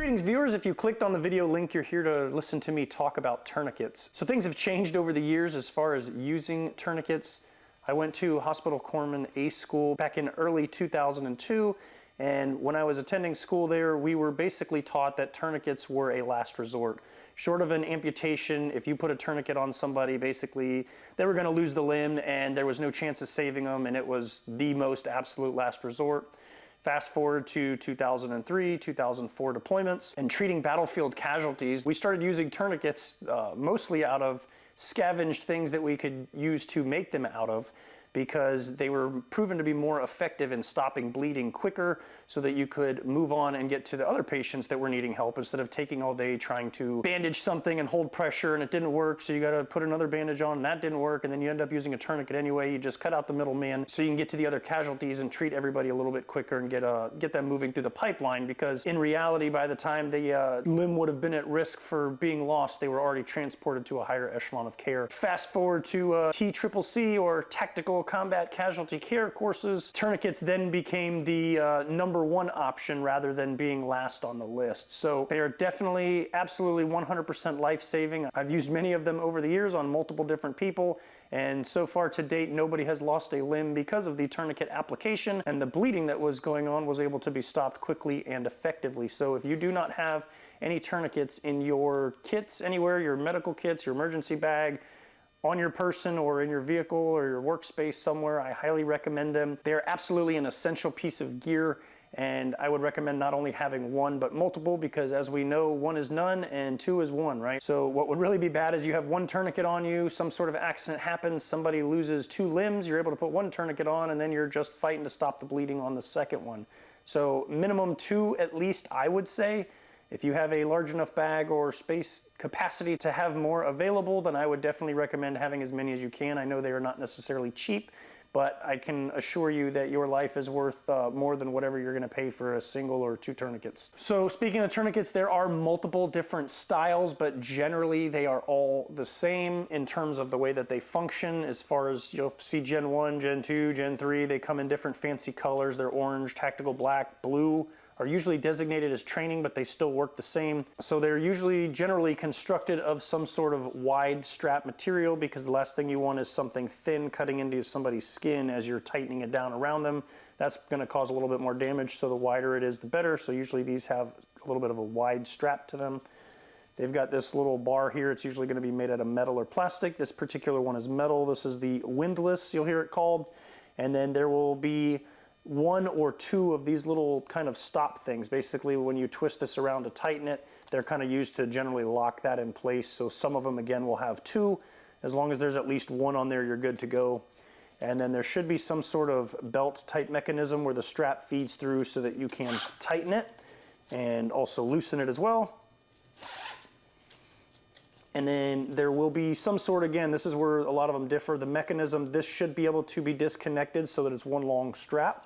Greetings viewers, if you clicked on the video link, you're here to listen to me talk about tourniquets. So things have changed over the years as far as using tourniquets. I went to Hospital Corpsman A School back in early 2002, and when I was attending school there, we were basically taught that tourniquets were a last resort. Short of an amputation, if you put a tourniquet on somebody, basically they were going to lose the limb and there was no chance of saving them, and it was the most absolute last resort. Fast forward to 2003, 2004 deployments and treating battlefield casualties. We started using tourniquets mostly out of scavenged things that we could use to make them out of, because they were proven to be more effective in stopping bleeding quicker so that you could move on and get to the other patients that were needing help instead of taking all day trying to bandage something and hold pressure and it didn't work, so you got to put another bandage on and that didn't work, and then you end up using a tourniquet anyway. You just cut out the middleman so you can get to the other casualties and treat everybody a little bit quicker and get them moving through the pipeline, because in reality by the time the limb would have been at risk for being lost, they were already transported to a higher echelon of care. Fast forward to TCCC or Tactical Combat Casualty Care courses. Tourniquets then became the number one option rather than being last on the list. So they are definitely absolutely 100% life-saving. I've used many of them over the years on multiple different people, and so far to date nobody has lost a limb because of the tourniquet application, and the bleeding that was going on was able to be stopped quickly and effectively. So if you do not have any tourniquets in your kits anywhere, your medical kits, your emergency bag, on your person or in your vehicle or your workspace somewhere, I highly recommend them. They're absolutely an essential piece of gear, and I would recommend not only having one but multiple, because as we know, one is none and two is one, right? So what would really be bad is you have one tourniquet on you, some sort of accident happens, somebody loses two limbs, you're able to put one tourniquet on and then you're just fighting to stop the bleeding on the second one. So minimum two at least, I would say. If you have a large enough bag or space capacity to have more available, then I would definitely recommend having as many as you can. I know they are not necessarily cheap, but I can assure you that your life is worth more than whatever you're going to pay for a single or two tourniquets. So speaking of tourniquets, there are multiple different styles, but generally they are all the same in terms of the way that they function. As far as you'll see Gen 1, Gen 2, Gen 3, they come in different fancy colors. They're orange, tactical black, blue, are usually designated as training, but they still work the same. So they're usually generally constructed of some sort of wide strap material, because the last thing you want is something thin cutting into somebody's skin as you're tightening it down around them. That's going to cause a little bit more damage, so the wider it is, the better. So usually these have a little bit of a wide strap to them. They've got this little bar here. It's usually going to be made out of metal or plastic. This particular one is metal. This is the windlass, you'll hear it called. And then there will be one or two of these little kind of stop things. Basically, when you twist this around to tighten it, they're kind of used to generally lock that in place. So some of them, again, will have two. As long as there's at least one on there, you're good to go. And then there should be some sort of belt type mechanism where the strap feeds through so that you can tighten it and also loosen it as well. And then there will be some sort, again, this is where a lot of them differ. The mechanism, this should be able to be disconnected so that it's one long strap.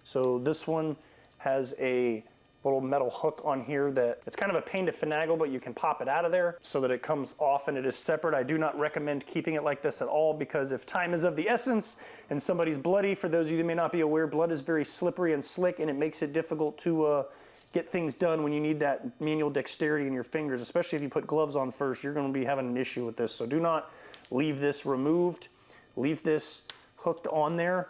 So this one has a little metal hook on here that it's kind of a pain to finagle, but you can pop it out of there so that it comes off and it is separate. I do not recommend keeping it like this at all, because if time is of the essence and somebody's bloody, for those of you that may not be aware, blood is very slippery and slick, and it makes it difficult to get things done when you need that manual dexterity in your fingers, especially if you put gloves on first. You're going to be having an issue with this. So do not leave this removed. Leave this hooked on there.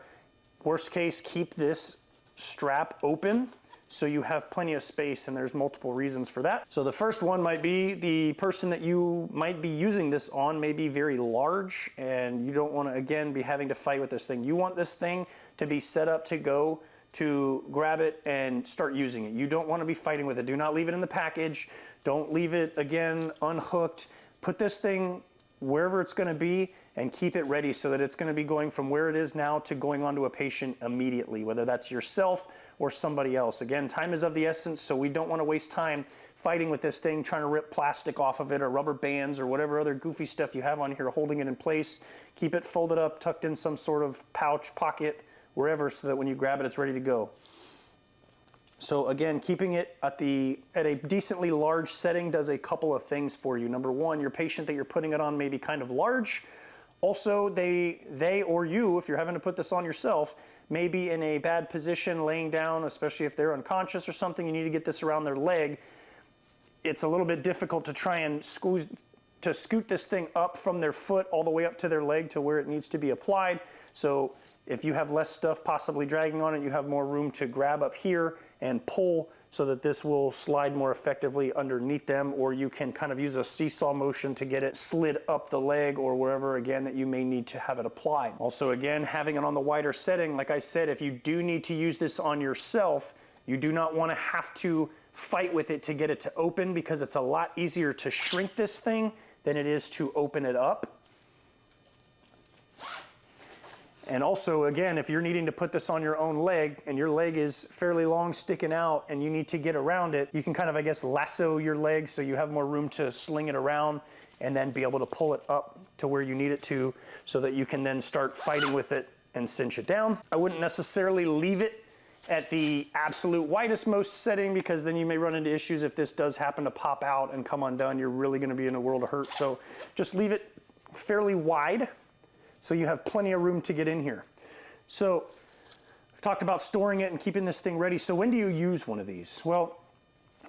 Worst case, keep this strap open so you have plenty of space, and there's multiple reasons for that. So the first one might be the person that you might be using this on may be very large, and you don't want to, again, be having to fight with this thing. You want this thing to be set up to go to grab it and start using it. You don't want to be fighting with it. Do not leave it in the package. Don't leave it, again, unhooked. Put this thing wherever it's going to be and keep it ready so that it's going to be going from where it is now to going on to a patient immediately, whether that's yourself or somebody else. Again, time is of the essence, so we don't want to waste time fighting with this thing, trying to rip plastic off of it or rubber bands or whatever other goofy stuff you have on here holding it in place. Keep it folded up, tucked in some sort of pouch, pocket, wherever, so that when you grab it, it's ready to go. So again, keeping it at a decently large setting does a couple of things for you. Number one, your patient that you're putting it on may be kind of large. Also, they or you, if you're having to put this on yourself, may be in a bad position laying down, especially if they're unconscious or something. You need to get this around their leg. it's a little bit difficult to try and scoot this thing up from their foot all the way up to their leg to where it needs to be applied. So if you have less stuff possibly dragging on it, you have more room to grab up here and pull so that this will slide more effectively underneath them, or you can kind of use a seesaw motion to get it slid up the leg or wherever, again, that you may need to have it applied. Also, again, having it on the wider setting, like I said, if you do need to use this on yourself, you do not want to have to fight with it to get it to open, because it's a lot easier to shrink this thing than it is to open it up. And also, again, if you're needing to put this on your own leg and your leg is fairly long sticking out and you need to get around it, you can kind of, I guess, lasso your leg so you have more room to sling it around and then be able to pull it up to where you need it to, so that you can then start fighting with it and cinch it down. I wouldn't necessarily leave it at the absolute widest most setting, because then you may run into issues if this does happen to pop out and come undone. You're really going to be in a world of hurt. So just leave it fairly wide so you have plenty of room to get in here. So I've talked about storing it and keeping this thing ready. So when do you use one of these? Well,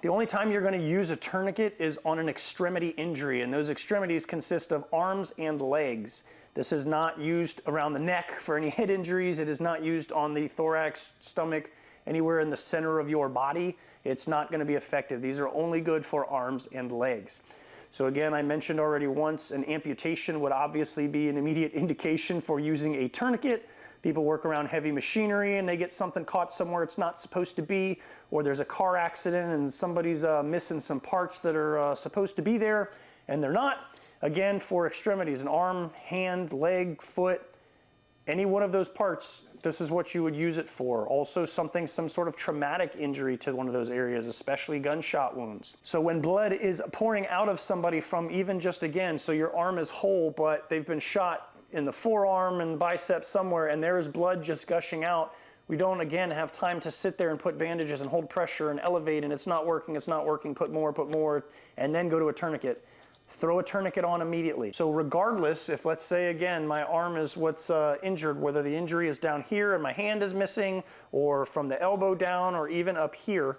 the only time you're going to use a tourniquet is on an extremity injury, and those extremities consist of arms and legs. This is not used around the neck for any head injuries. It is not used on the thorax, stomach, anywhere in the center of your body. It's not going to be effective. These are only good for arms and legs. So again, I mentioned already once, an amputation would obviously be an immediate indication for using a tourniquet. People work around heavy machinery and they get something caught somewhere it's not supposed to be, or there's a car accident and somebody's missing some parts that are supposed to be there and they're not. Again, for extremities, an arm, hand, leg, foot, any one of those parts, this is what you would use it for. Also some sort of traumatic injury to one of those areas, especially gunshot wounds. So when blood is pouring out of somebody from even just, again, so your arm is whole, but they've been shot in the forearm and bicep somewhere, and there is blood just gushing out, we don't, again, have time to sit there and put bandages and hold pressure and elevate, and it's not working, put more, and then go to a tourniquet. Throw a tourniquet on immediately. So regardless, if let's say again, my arm is what's injured, whether the injury is down here and my hand is missing, or from the elbow down, or even up here,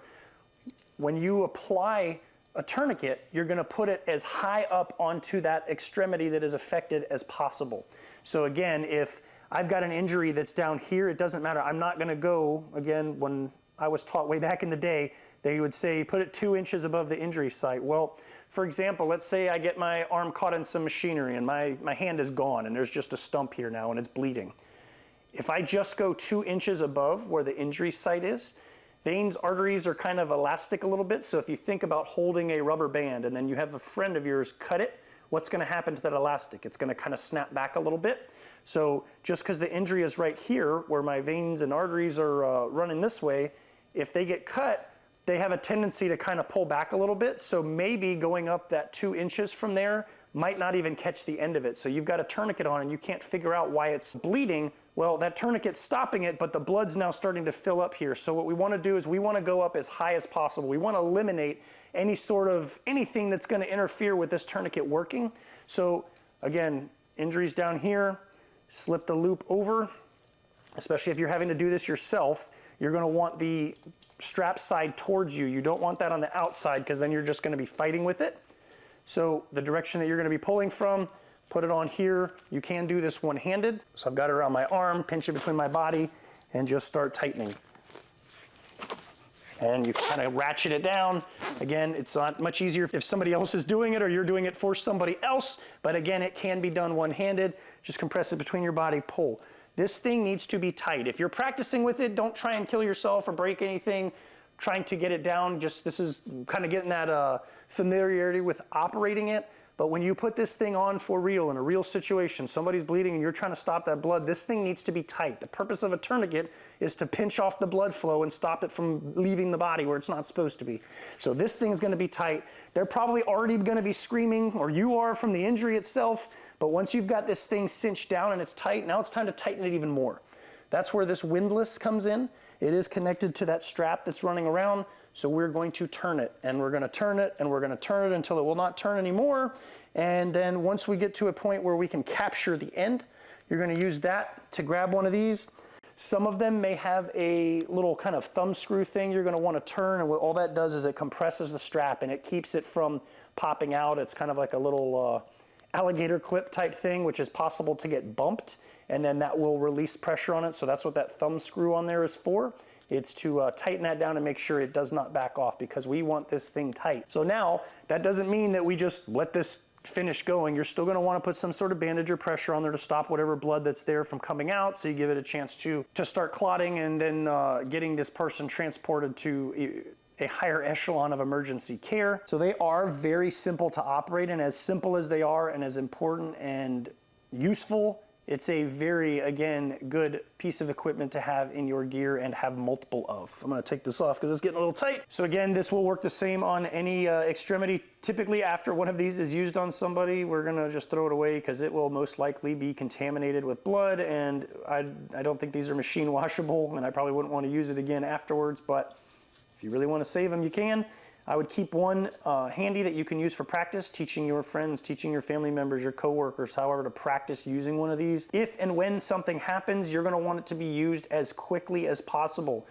when you apply a tourniquet, you're gonna put it as high up onto that extremity that is affected as possible. So again, if I've got an injury that's down here, it doesn't matter. I'm not gonna go, again, when I was taught way back in the day, they would say, put it 2 inches above the injury site. Well, for example, let's say I get my arm caught in some machinery and my hand is gone and there's just a stump here now and it's bleeding. If I just go 2 inches above where the injury site is, veins, arteries are kind of elastic a little bit. So if you think about holding a rubber band and then you have a friend of yours cut it, what's going to happen to that elastic? It's going to kind of snap back a little bit. So just because the injury is right here where my veins and arteries are running this way, if they get cut, they have a tendency to kind of pull back a little bit. So maybe going up that 2 inches from there might not even catch the end of it. So you've got a tourniquet on and you can't figure out why it's bleeding. Well, that tourniquet's stopping it, but the blood's now starting to fill up here. So what we want to do is we want to go up as high as possible. We want to eliminate any sort of anything that's going to interfere with this tourniquet working. So again, injuries down here, slip the loop over, especially if you're having to do this yourself. You're going to want the strap side towards you. You don't want that on the outside, because then you're just going to be fighting with it. So the direction that you're going to be pulling from, put it on here. You can do this one-handed. So I've got it around my arm, pinch it between my body, and just start tightening. And you kind of ratchet it down. Again, it's not much easier if somebody else is doing it or you're doing it for somebody else, but again, it can be done one-handed. Just compress it between your body, pull. This thing needs to be tight. If you're practicing with it, don't try and kill yourself or break anything trying to get it down. Just, this is kind of getting that familiarity with operating it. But when you put this thing on for real, in a real situation, somebody's bleeding and you're trying to stop that blood, this thing needs to be tight. The purpose of a tourniquet is to pinch off the blood flow and stop it from leaving the body where it's not supposed to be. So this thing's going to be tight. They're probably already going to be screaming, or you are, from the injury itself. But once you've got this thing cinched down and it's tight, now it's time to tighten it even more. That's where this windlass comes in. It is connected to that strap that's running around. So we're going to turn it, and we're going to turn it, and we're going to turn it until it will not turn anymore. And then once we get to a point where we can capture the end, you're going to use that to grab one of these. Some of them may have a little kind of thumb screw thing you're going to want to turn, and what all that does is it compresses the strap and it keeps it from popping out. It's kind of like a little alligator clip type thing, which is possible to get bumped, and then that will release pressure on it. So that's what that thumb screw on there is for. It's to tighten that down and make sure it does not back off, because we want this thing tight. So now that doesn't mean that we just let this finish going. You're still going to want to put some sort of bandage or pressure on there to stop whatever blood that's there from coming out, so you give it a chance to start clotting, and then getting this person transported to a higher echelon of emergency care. So they are very simple to operate, and as simple as they are and as important and useful, it's a very, again, good piece of equipment to have in your gear and have multiple of. I'm gonna take this off because it's getting a little tight. So again, this will work the same on any extremity. Typically after one of these is used on somebody, we're gonna just throw it away because it will most likely be contaminated with blood, and I don't think these are machine washable, and I probably wouldn't want to use it again afterwards, but if you really want to save them, you can. I would keep one handy that you can use for practice, teaching your friends, teaching your family members, your coworkers, however, to practice using one of these. If and when something happens, you're going to want it to be used as quickly as possible.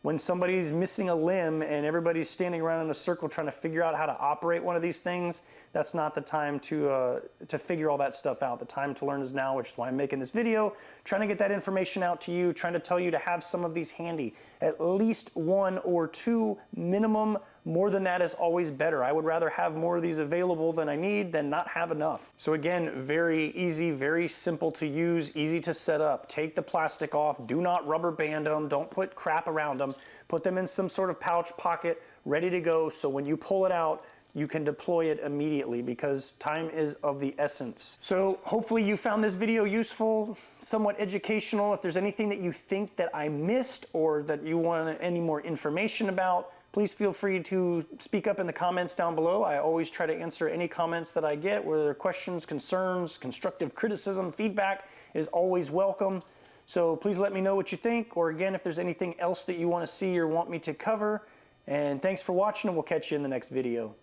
When somebody's missing a limb and everybody's standing around in a circle trying to figure out how to operate one of these things, that's not the time to figure all that stuff out. The time to learn is now, which is why I'm making this video, trying to get that information out to you, trying to tell you to have some of these handy. At least one or two minimum. More than that is always better. I would rather have more of these available than I need than not have enough. So again, very easy, very simple to use, easy to set up. Take the plastic off, do not rubber band them, don't put crap around them. Put them in some sort of pouch pocket, ready to go, so when you pull it out, you can deploy it immediately, because time is of the essence. So hopefully you found this video useful, somewhat educational. If there's anything that you think that I missed or that you want any more information about, please feel free to speak up in the comments down below. I always try to answer any comments that I get, whether they're questions, concerns, constructive criticism, feedback is always welcome. So please let me know what you think, or again, if there's anything else that you want to see or want me to cover. And thanks for watching, and we'll catch you in the next video.